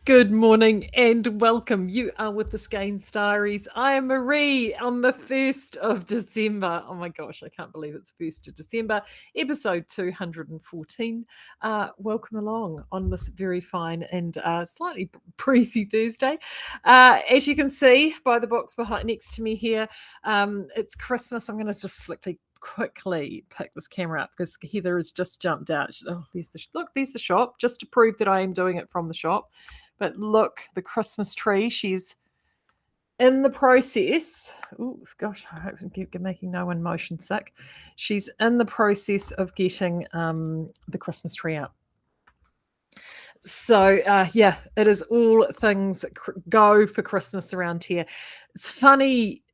Good morning and welcome. You are with the Skeinz Diaries. I am Marie on the 1st of December. Oh my gosh, I can't believe it's 1st of December, episode 214. Welcome along on this very fine and slightly breezy Thursday. As you can see by the box behind next to me here, it's Christmas. I'm going to just quickly pick this camera up because Heather has just jumped out. Oh, there's the shop, just to prove that I am doing it from the shop. But look, the Christmas tree, she's in the process. Oh, gosh, I hope I'm making no one motion sick. She's in the process of getting the Christmas tree out. So, yeah, it is all things go for Christmas around here. It's funny,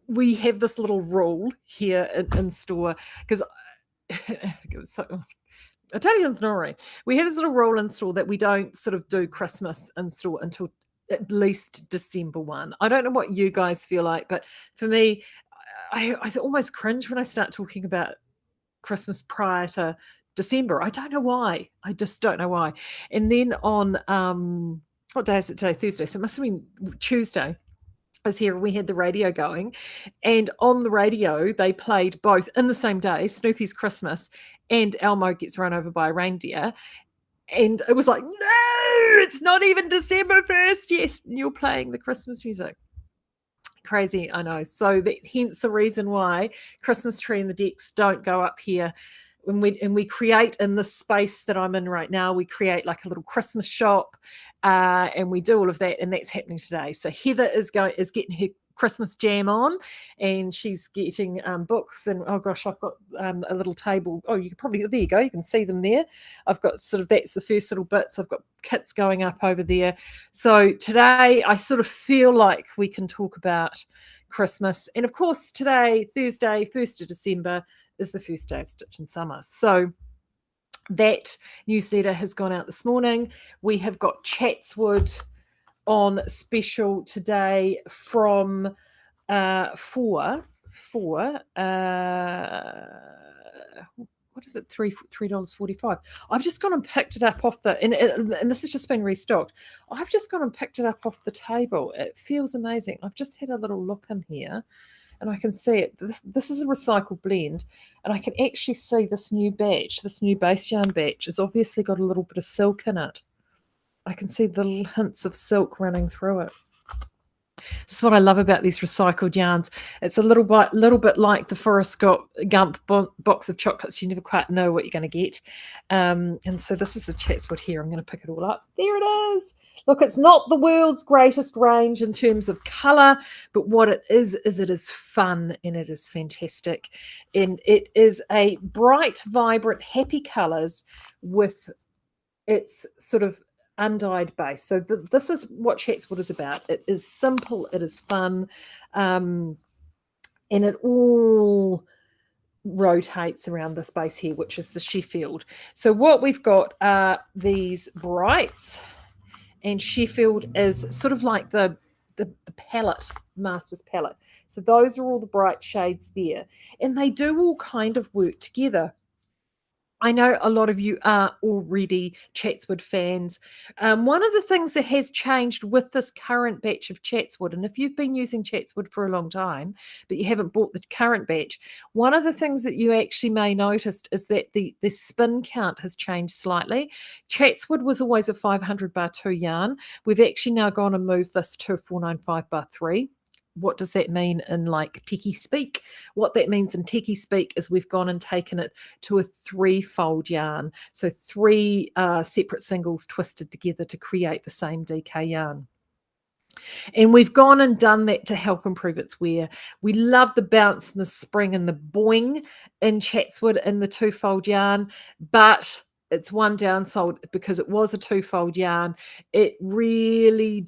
we have this little rule here in store because I tell you, it's not right. We have this little rule in store that we don't sort of do Christmas in store until at least December 1. I don't know what you guys feel like, but for me, I almost cringe when I start talking about Christmas prior to December. I don't know why. I just don't know why. And then on what day is it today? Thursday. So it must have been Tuesday. I was here, we had the radio going, and on the radio they played both in the same day, Snoopy's Christmas and Elmo gets run over by a reindeer. And it was like, no, it's not even December 1st. Yes, and you're playing the Christmas music. Crazy, I know. So hence the reason why Christmas tree and the decks don't go up here. And we create in this space that I'm in right now, we create like a little Christmas shop, and we do all of that, and that's happening today. So Heather is getting her Christmas jam on, and she's getting books. And oh gosh, I've got a little table. Oh, you can probably, there you go, you can see them there. I've got sort of, that's the first little bits. I've got kits going up over there. So today I sort of feel like we can talk about Christmas. And of course today, Thursday, 1st of December, is the first day of Stitch in Summer. So that newsletter has gone out this morning. We have got Chatswood on special today from 4 what is it, $3.45. I've just gone and picked it up off the, and this has just been restocked. I've just gone and picked it up off the table. It feels amazing. I've just had a little look in here and I can see it. This is a recycled blend, and I can actually see this new batch, this new base yarn batch, has obviously got a little bit of silk in it. I can see the little hints of silk running through it. This is what I love about these recycled yarns. It's a little bit like the Forrest Gump box of chocolates. You never quite know what you're going to get. And so this is the Chatswood here. I'm going to pick it all up. There it is. Look, it's not the world's greatest range in terms of colour, but what it is it is fun and it is fantastic. And it is a bright, vibrant, happy colours with its sort of undyed base. So this is what Chatswood is about. It is simple, it is fun, and it all rotates around this base here, which is the Sheffield. So what we've got are these brights, and Sheffield is sort of like the palette, master's palette. So those are all the bright shades there, and they do all kind of work together. I know a lot of you are already Chatswood fans. One of the things that has changed with this current batch of Chatswood, and if you've been using Chatswood for a long time, but you haven't bought the current batch, one of the things that you actually may notice is that the spin count has changed slightly. Chatswood was always a 500 bar 2 yarn. We've actually now gone and moved this to a 495 bar 3. What does that mean in like techie speak? What that means in techie speak is we've gone and taken it to a 3-fold yarn. So 3 separate singles twisted together to create the same DK yarn. And we've gone and done that to help improve its wear. We love the bounce and the spring and the boing in Chatswood in the 2-fold yarn, but it's one downside because it was a 2-fold yarn. It really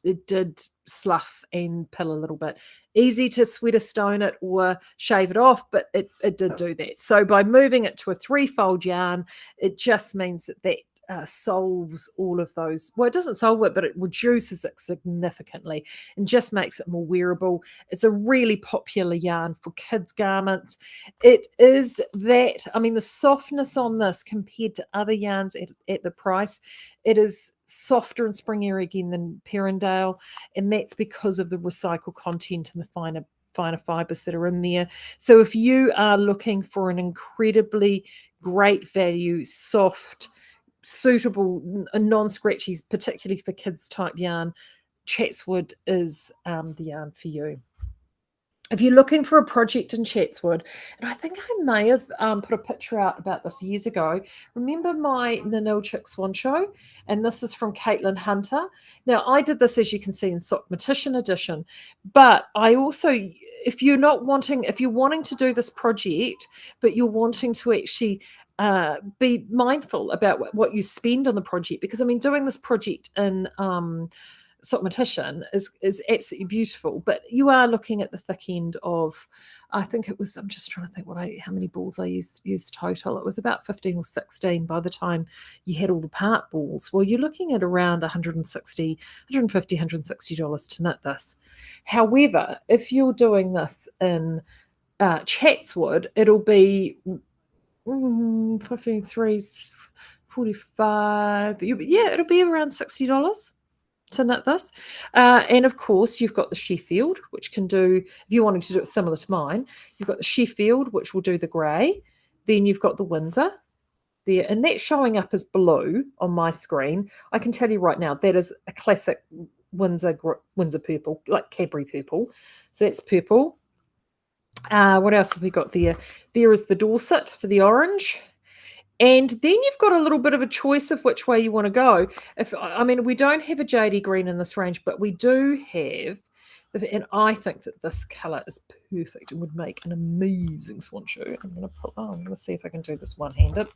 it did slough and pill a little bit. Easy to sweater stone it or shave it off, but it did do that. So by moving it to a 3-fold yarn, it just means that solves all of those. Well, it doesn't solve it, but it reduces it significantly and just makes it more wearable. It's a really popular yarn for kids' garments. It is that, I mean, the softness on this compared to other yarns at the price, it is softer and springier again than Perrindale, and that's because of the recycled content and the finer fibers that are in there. So if you are looking for an incredibly great value, soft, suitable, non-scratchy, particularly for kids type yarn, Chatswood is the yarn for you. If you're looking for a project in Chatswood, and I think I may have put a picture out about this years ago. Remember my Nanilchik Swan Show? And this is from Caitlin Hunter. Now, I did this, as you can see, in Sockmatician edition, but I also, if you're wanting to do this project, but you're wanting to actually be mindful about what you spend on the project, because I mean, doing this project in Sockmatician is absolutely beautiful, but you are looking at the thick end of, I think it was, I'm just trying to think how many balls I used total. It was about 15 or 16 by the time you had all the part balls. Well, you're looking at around $150, $160 to knit this. However, if you're doing this in Chatswood, it'll be 15, 3, 45. Yeah, it'll be around $60 to knit this. And of course, you've got the Sheffield, which can do, if you're wanting to do it similar to mine, you've got the Sheffield, which will do the grey. Then you've got the Windsor there, and that's showing up as blue on my screen. I can tell you right now, that is a classic Windsor purple, like Cadbury purple. So that's purple. What else have we got there? There is the Dorset for the orange. And then you've got a little bit of a choice of which way you want to go. I mean, we don't have a JD green in this range, but we do have, and I think that this colour is perfect and would make an amazing swan shoe. I'm going to see if I can do this one-handed.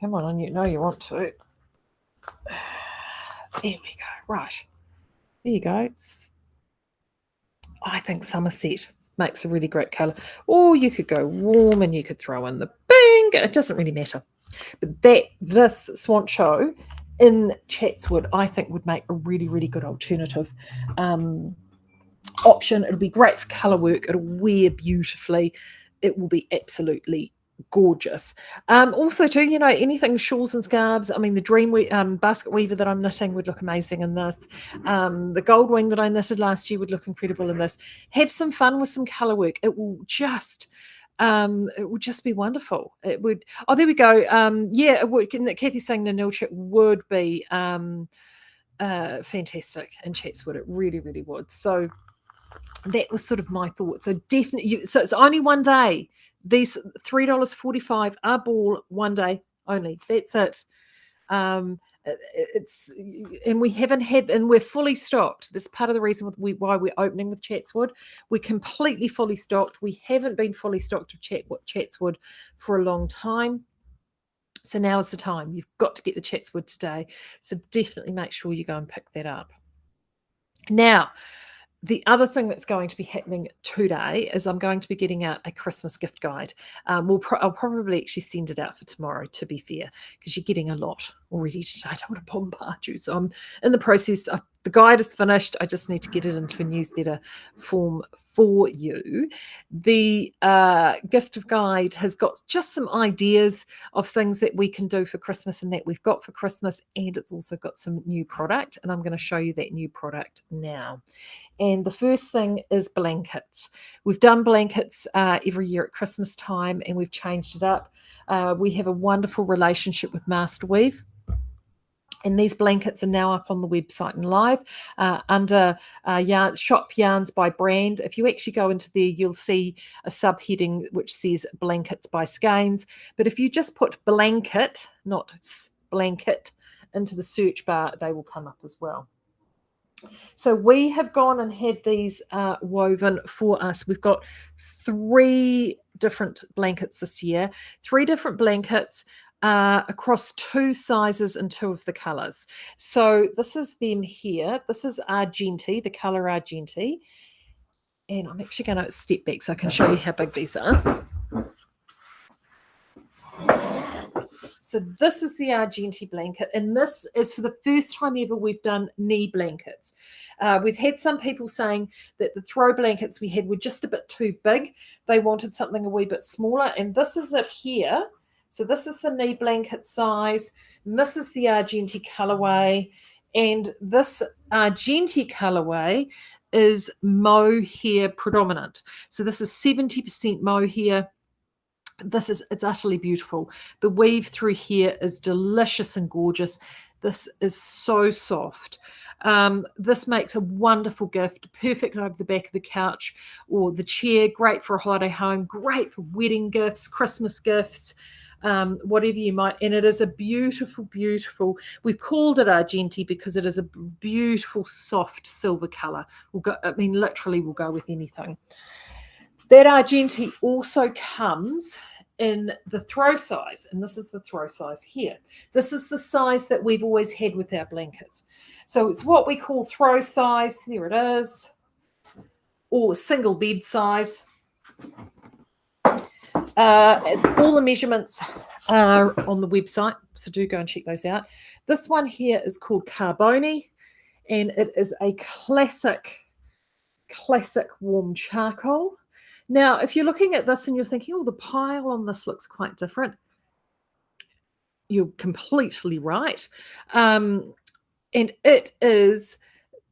Come on, you know you want to. There we go. Right. There you go. I think Somerset makes a really great colour. Or you could go warm and you could throw in the pink. It doesn't really matter. But this swan show in Chatswood, I think, would make a really, really good alternative option. It'll be great for colour work. It'll wear beautifully. It will be absolutely gorgeous. Also, too, you know, anything shawls and scarves. I mean, the Dream basket weaver that I'm knitting would look amazing in this. The gold wing that I knitted last year would look incredible in this. Have some fun with some colour work. It will just be wonderful. It would. Oh, there we go. Yeah, it would. Kathy's saying Nanilchik would be fantastic in Chatswood. It really, really would. So that was sort of my thought. So definitely, so it's only one day. These $3.45 are ball one day only. That's it. And we haven't had, and we're fully stocked. This is part of the reason why we're opening with Chatswood. We're completely fully stocked. We haven't been fully stocked of Chatswood for a long time. So now is the time. You've got to get the Chatswood today. So definitely make sure you go and pick that up. Now, the other thing that's going to be happening today is I'm going to be getting out a Christmas gift guide. I'll probably actually send it out for tomorrow, to be fair, because you're getting a lot already today. I don't want to bombard you. So I'm in the process. The guide is finished. I just need to get it into a newsletter form for you. The gift guide has got just some ideas of things that we can do for Christmas and that we've got for Christmas, and it's also got some new product, and I'm going to show you that new product now. And the first thing is blankets. We've done blankets every year at Christmas time, and we've changed it up. We have a wonderful relationship with Master Weave. And these blankets are now up on the website and live under Shop Yarns by Brand. If you actually go into there, you'll see a subheading which says Blankets by Skeinz. But if you just put blanket, not blanket, into the search bar, they will come up as well. So we have gone and had these woven for us. We've got 3 different blankets this year, 3 different blankets across 2 sizes and 2 of the colours. So this is them here. This is Argenti, the colour Argenti. And I'm actually going to step back so I can show you how big these are. So this is the Argenti blanket, and this is for the first time ever we've done knee blankets. We've had some people saying that the throw blankets we had were just a bit too big. They wanted something a wee bit smaller, and this is it here. So this is the knee blanket size, and this is the Argenti colorway, and this Argenti colorway is mohair predominant. So this is 70% mohair. It's utterly beautiful. The weave through here is delicious and gorgeous. This is so soft. This makes a wonderful gift, perfect over the back of the couch or the chair, great for a holiday home, great for wedding gifts, Christmas gifts, whatever you might. And it is a beautiful, beautiful, we've called it Argenti because it is a beautiful, soft silver color. Literally will go with anything. That Argenti also comes in the throw size, and this is the throw size here. This is the size that we've always had with our blankets. So it's what we call throw size. There it is. Or single bed size. All the measurements are on the website, so do go and check those out. This one here is called Carboni, and it is a classic warm charcoal. Now, if you're looking at this and you're thinking, oh, the pile on this looks quite different, you're completely right. And it is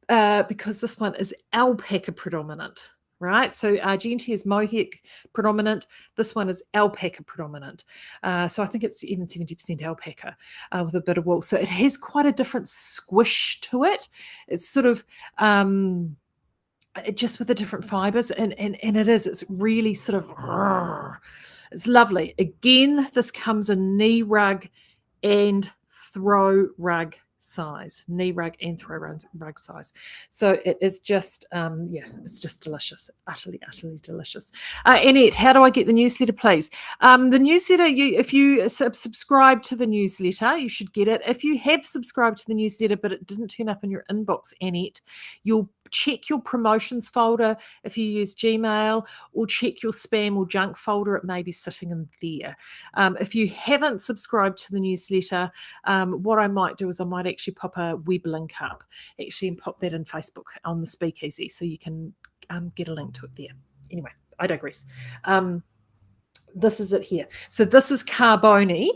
because this one is alpaca predominant, right? So Argenti is mohair predominant. This one is alpaca predominant. So I think it's even 70% alpaca with a bit of wool. So it has quite a different squish to it. It's sort of... just with the different fibers, and it's really sort of, it's lovely. Again, this comes in knee rug and throw rug size, knee rug and throw rug size. So it is just, it's just delicious, utterly delicious. Annette, how do I get the newsletter, please? The newsletter, if you subscribe to the newsletter, you should get it. If you have subscribed to the newsletter but it didn't turn up in your inbox, Annette, you'll check your promotions folder if you use Gmail, or check your spam or junk folder. It may be sitting in there. If you haven't subscribed to the newsletter, what I might do is I might actually pop a web link up and pop that in Facebook on the Speakeasy, so you can get a link to it there. Anyway, I digress. This is it here. So this is Carboni,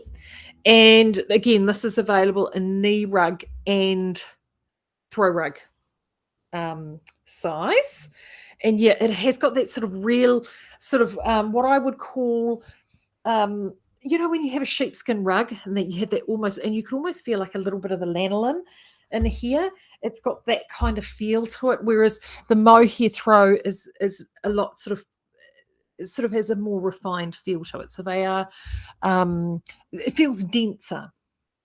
and again, this is available in knee rug and throw rug size. And yeah, it has got that sort of real sort of what I would call when you have a sheepskin rug and that you have that almost, and you can almost feel like a little bit of the lanolin in here. It's got that kind of feel to it, whereas the mohair throw is a lot it sort of has a more refined feel to it. So they are it feels denser.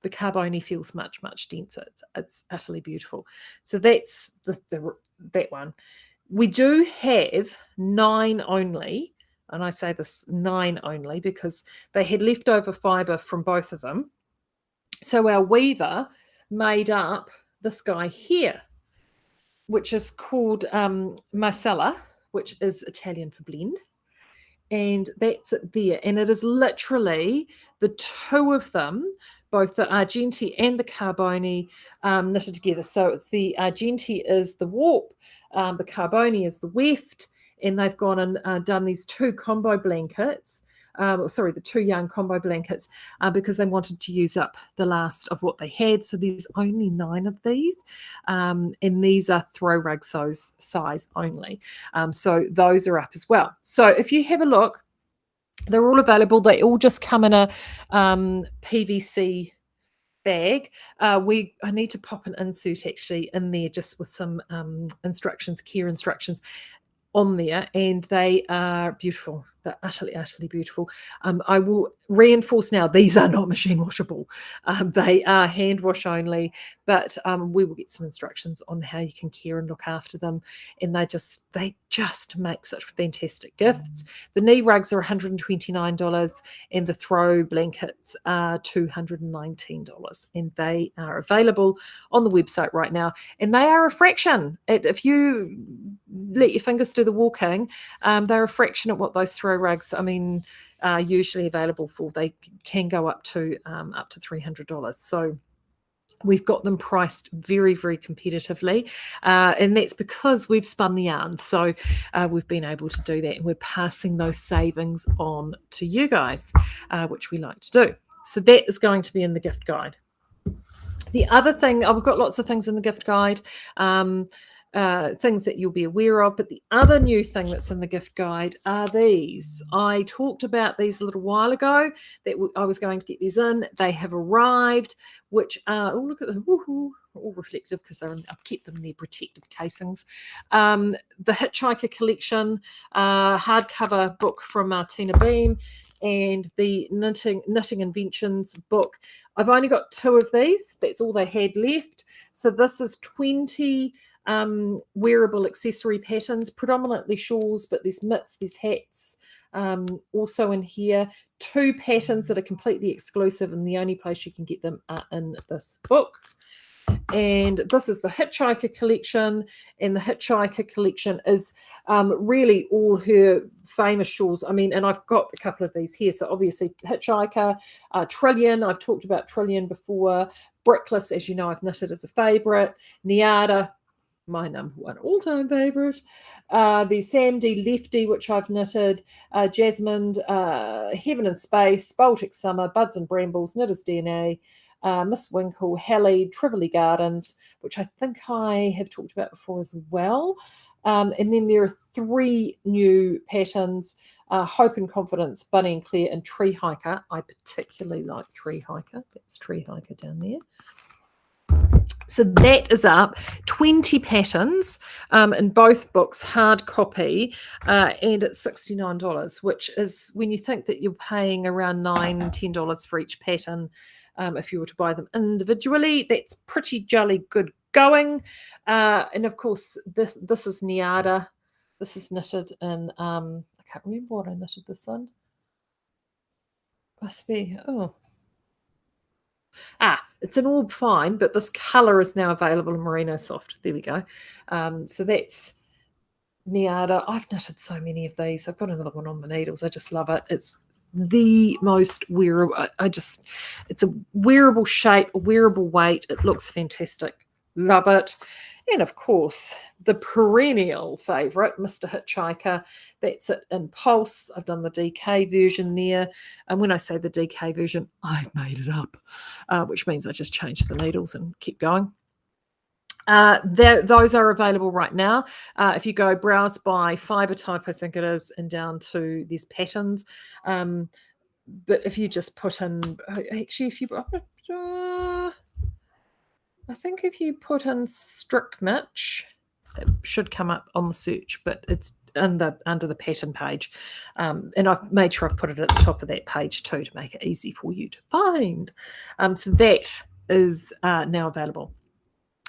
The Carboni feels much denser. It's utterly beautiful. So that's that one. We do have 9 only, and I say this 9 only because they had leftover fibre from both of them. So our weaver made up this guy here, which is called Marcella, which is Italian for blend. And that's it there. And it is literally the two of them, both the Argenti and the Carboni, knitted together. So it's the Argenti is the warp, the Carboni is the weft, and they've gone and done these 2 combo blankets. The 2 yarn combo blankets, because they wanted to use up the last of what they had. So there's only 9 of these, and these are throw rug size only. So those are up as well. So if you have a look, they're all available. They all just come in a PVC bag. I need to pop an insert actually in there just with some care instructions on there, and they are beautiful. They're utterly beautiful. I will reinforce now, these are not machine washable. They are hand wash only, but we will get some instructions on how you can care and look after them, and they just make such fantastic gifts. The knee rugs are $129 and the throw blankets are $219, and they are available on the website right now, and they are a fraction. If you let your fingers do the walking, they're a fraction of what those throw rugs. I mean, usually available for. They can go up to $300. So we've got them priced very, very competitively, and that's because we've spun the yarn. So we've been able to do that, and we're passing those savings on to you guys, which we like to do. So that is going to be in the gift guide. The other thing, we've got lots of things in the gift guide, things that you'll be aware of, but the other new thing that's in the gift guide are these. I talked about these a little while ago, that I was going to get these in. They have arrived, which are, oh, look at them, all reflective because I've kept them in their protective casings. The Hitchhiker Collection hardcover book from Martina Beam, and the Knitting Inventions book. I've only got 2 of these. That's all they had left. So this is 20 wearable accessory patterns, predominantly shawls, but there's mitts, there's hats also in here. 2 patterns that are completely exclusive, and the only place you can get them are in this book. And this is the Hitchhiker Collection, and the Hitchhiker Collection is really all her famous shawls. I mean, and I've got a couple of these here. So obviously Hitchhiker, Trillion, I've talked about Trillion before. Brickless, as you know, I've knitted as a favourite. Niada, my number 1 all-time favourite. The Sandy Lefty, which I've knitted. Jasmine, Heaven and Space, Baltic Summer, Buds and Brambles, Knitter's DNA, Miss Winkle, Hallie, Trivoli Gardens, which I think I have talked about before as well. And then there are 3 new patterns, Hope and Confidence, Bunny and Claire, and Tree Hiker. I particularly like Tree Hiker. That's Tree Hiker down there. So that is up, 20 patterns in both books, hard copy, and it's $69, which is, when you think that you're paying around $9, $10 for each pattern, if you were to buy them individually, that's pretty jolly good going. And of course, this is Niada. This is knitted in, I can't remember what I knitted this on. Must be, it's an Orb Fine, but this colour is now available in Merino Soft. There we go. So that's Niada. I've knitted so many of these. I've got another one on the needles. I just love it. It's the most wearable. It's a wearable shape, a wearable weight. It looks fantastic. Love it. And of course, the perennial favourite, Mr. Hitchhiker. That's it in Pulse. I've done the DK version there. And when I say the DK version, I've made it up, which means I just changed the needles and keep going. Those are available right now. If you go browse by fibre type, I think it is, and down to these patterns. But if you just put in, actually, if you, I think if you put in Strick Mitch, it should come up on the search, but it's under the pattern page. And I've made sure I've put it at the top of that page too to make it easy for you to find. So that is now available.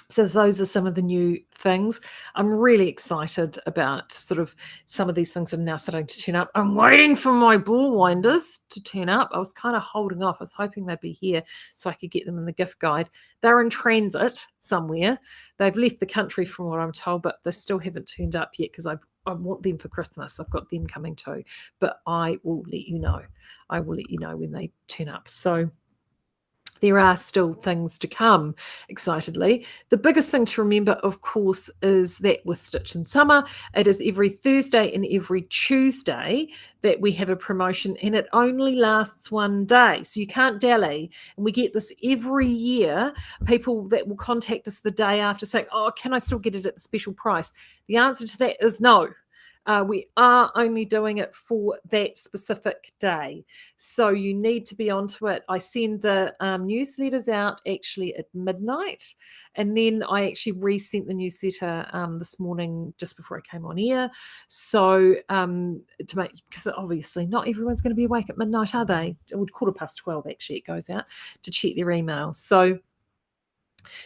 So those are some of the new things. I'm really excited about sort of some of these things that are now starting to turn up. I'm waiting for my ball winders to turn up. I was kind of holding off. I was hoping they'd be here so I could get them in the gift guide. They're in transit somewhere. They've left the country from what I'm told, but they still haven't turned up yet because I want them for Christmas. I've got them coming too. But I will let you know. I will let you know when they turn up. So there are still things to come, excitedly. The biggest thing to remember, of course, is that with Stitch in Summer, it is every Thursday and every Tuesday that we have a promotion, and it only lasts 1 day. So you can't dally. And we get this every year, people that will contact us the day after saying, oh, can I still get it at the special price? The answer to that is no. We are only doing it for that specific day. So you need to be onto it. I send the newsletters out actually at midnight. And then I actually resent the newsletter this morning just before I came on air. So to make, because obviously not everyone's going to be awake at midnight, are they? It would 12:15 actually it goes out to check their email. So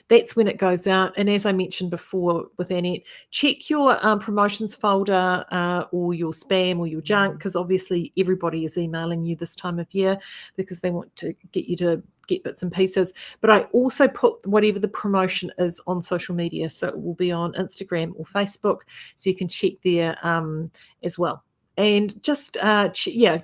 that's when it goes out. And as I mentioned before with Annette, check your promotions folder or your spam or your junk, because obviously everybody is emailing you this time of year because they want to get you to get bits and pieces. But I also put whatever the promotion is on social media. So it will be on Instagram or Facebook. So you can check there as well. and just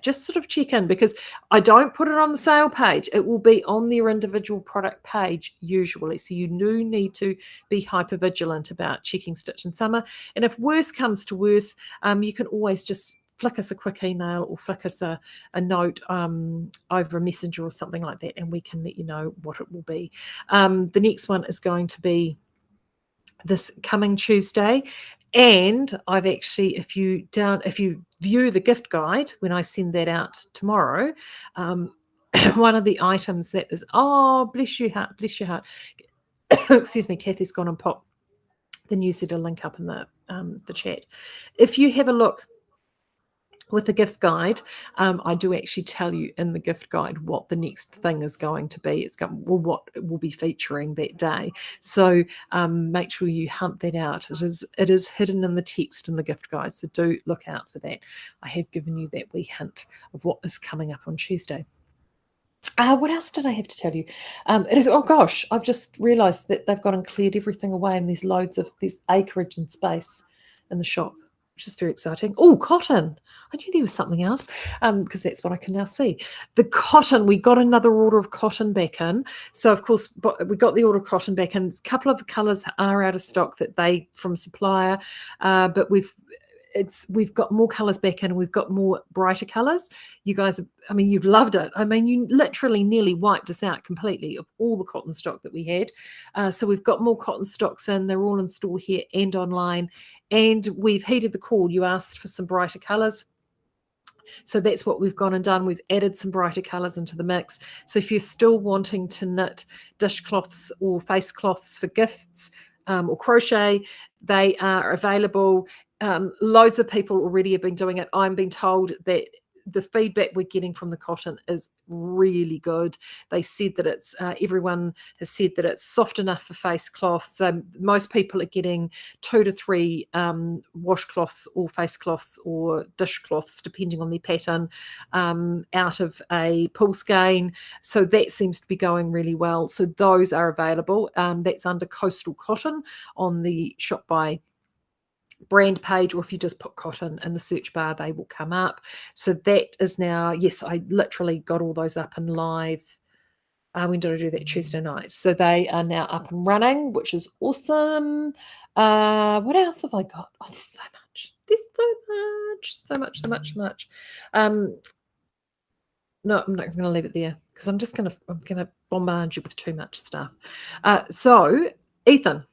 just sort of check in, because I don't put it on the sale page. It will be on their individual product page usually, so you do need to be hyper vigilant about checking Stitch in Summer. And if worse comes to worse, you can always just flick us a quick email or flick us a note over a messenger or something like that, and we can let you know what it will be. The next one is going to be this coming Tuesday. And I've actually, if you view the gift guide when I send that out tomorrow, one of the items that is, oh, bless your heart, excuse me, Kathy's gone and popped the newsletter link up in the chat. If you have a look with the gift guide, I do actually tell you in the gift guide what the next thing is going to be. What it will be featuring that day. So make sure you hunt that out. It is hidden in the text in the gift guide. So do look out for that. I have given you that wee hint of what is coming up on Tuesday. What else did I have to tell you? It is, oh gosh, I've just realised that they've gone and cleared everything away, and there's acreage and space in the shop, which is very exciting. Oh, cotton. I knew there was something else, because that's what I can now see. The cotton, we got another order of cotton back in. So, of course, we got the order of cotton back in. A couple of the colours are out of stock from supplier, but we've got more colours back in, and we've got more brighter colours. You guys, I mean, you've loved it. I mean, you literally nearly wiped us out completely of all the cotton stock that we had. So we've got more cotton stocks in. They're all in store here and online. And we've heeded the call. You asked for some brighter colours. So that's what we've gone and done. We've added some brighter colours into the mix. So if you're still wanting to knit dishcloths or face cloths for gifts, or crochet, they are available. Loads of people already have been doing it. I'm being told that the feedback we're getting from the cotton is really good. They said that it's everyone has said that it's soft enough for face cloths. Most people are getting 2 to 3 washcloths or face cloths or dishcloths, depending on their pattern, out of a pool skein. So that seems to be going really well. So those are available. That's under Coastal Cotton on the Shop by brand page, or if you just put cotton in the search bar, they will come up. So that is now, yes, I literally got all those up and live. When did I do that? Tuesday night. So they are now up and running, which is awesome. What else have I got? Oh, there's so much. There's so much. No, I'm not going to leave it there, because I'm going to bombard you with too much stuff. So Ethan,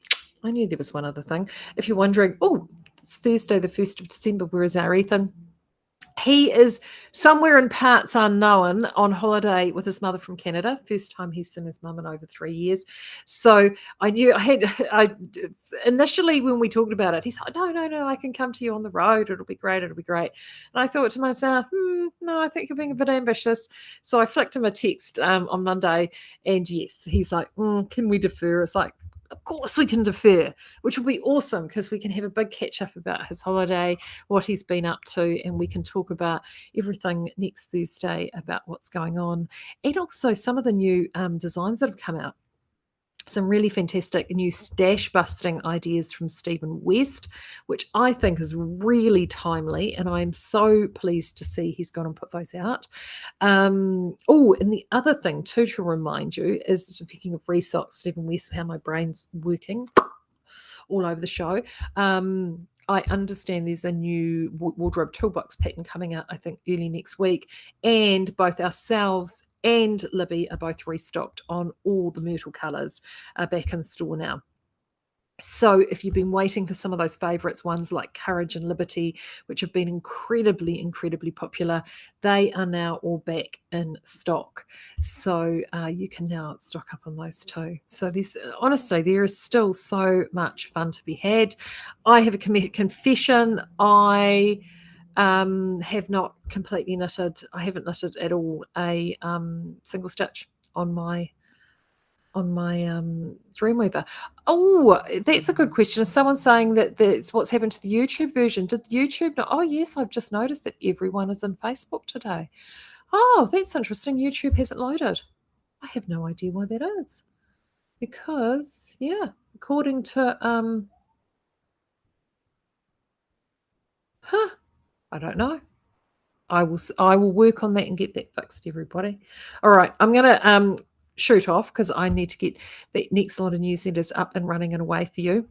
I knew there was one other thing. If you're wondering, oh, it's Thursday, the 1st of December. Where is our Ethan? He is somewhere in parts unknown on holiday with his mother from Canada. First time he's seen his mum in over 3 years. So I knew initially when we talked about it, he's like, no, I can come to you on the road. It'll be great. And I thought to myself, no, I think you're being a bit ambitious. So I flicked him a text on Monday, and yes, he's like, can we defer? It's like, of course we can defer, which will be awesome, because we can have a big catch up about his holiday, what he's been up to, and we can talk about everything next Thursday about what's going on, and also some of the new designs that have come out. Some really fantastic new stash busting ideas from Stephen West, which I think is really timely, and I'm so pleased to see he's gone and put those out. And the other thing too, to remind you, is, speaking of restock, Stephen West, how my brain's working all over the show. I understand there's a new wardrobe toolbox pattern coming out, I think, early next week. And both ourselves and Libby are both restocked on all the Myrtle colours, back in store now. So if you've been waiting for some of those favourites, ones like Courage and Liberty, which have been incredibly, incredibly popular, they are now all back in stock. So you can now stock up on those too. So honestly, there is still so much fun to be had. I have a confession. I have not completely knitted. I haven't knitted at all a single stitch on my Dreamweaver. Oh, that's a good question. Is someone saying that that's what's happened to the YouTube version? Did YouTube know? Oh, yes, I've just noticed that everyone is in Facebook today. Oh, that's interesting. YouTube hasn't loaded. I have no idea why that is. Because, yeah, according to I don't know. I will work on that and get that fixed, everybody. All right, I'm gonna shoot off because I need to get the next lot of newsletters up and running and away for you.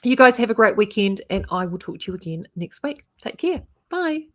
You guys have a great weekend, and I will talk to you again next week. Take care. Bye.